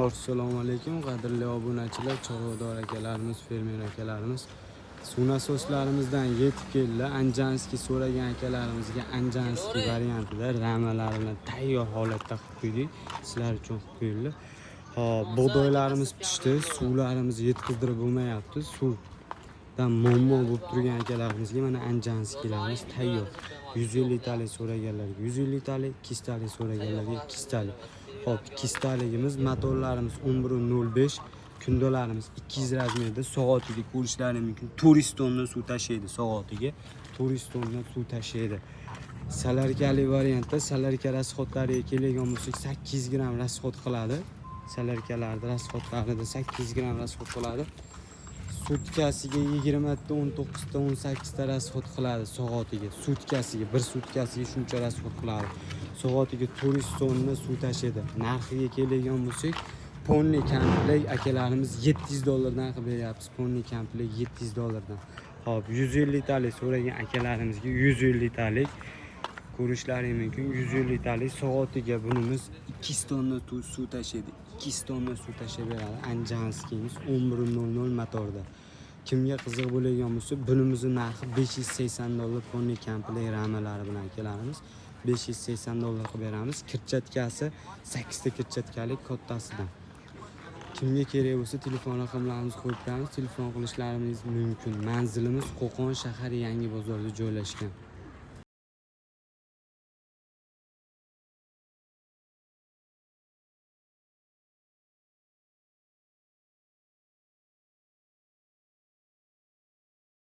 Avvalambor assalomu alaykum qadrli obunachilar, chorvador akalarimiz, fermer akalarimiz. Suv nasoslarimizdan yetib keldi. Anjanskiy so'ragan akalarimizga Anjanskiy variantida ramalarini tayyor holatda qilib qo'ydik. Sizlar uchun qilib qo'yildi. Hop, bug'doylarimiz pishdi, suvlarimiz yetkazdirib bo'lmayapti. Suvdan muammo bo'lib turgan akalarimizga mana Anjanskiylarimiz tayyor. 150 talik so'raganlarga 150 talik, 200 talik so'raganlarga 200 talik. Hop, 200 taligimiz, motorlarimiz 11.05, kundalarimiz 200 razmerda, soatiga ko'rishlaringiz mumkin. 400 tonna suv tashlaydi soatiga. 400 tonna suv tashlaydi. Salarkali variantda salarka rasxodlariga keladigan bo'lsak 8 gram rasxod qiladi. Salarkalarda rasxodlarida 8 gram rasxod qiladi. Sutkasiga 20 ta, 19 ta, 18 ta rasxod qiladi soatiga. Sutkasiga, bir sutkasiga shuncha rasxod qiladi. Soatiga 400 tonna suv tashlaydi. Narxiga keladigan bo'lsak, ponni komplekt akalarimiz $700 qilib beryapmiz. Ponni komplekt $700. Hop, 150 talik so'ragan akalarimizga 150 talik ko'rishlaringiz mumkin. 150 talik soatiga bunimiz 200 tonna suv tashlaydi. 200 tonna suv tashlab beradi. Anjanskiyimiz 11.00 motorda. Kimga qiziq bo'ladigan bo'lsa, bunimizning narxi $580 ponni komplekt ramalari bilan akalarimiz $580 qilib beramiz. Kirchatkasi 8 ta kirchatkalik kattasidan. Kimga kerak bo'lsa telefon raqamlarimizni qo'yib beramiz, telefon qilishlaringiz mumkin. Manzilimiz Qo'qon shahar Yangi bozorda joylashgan.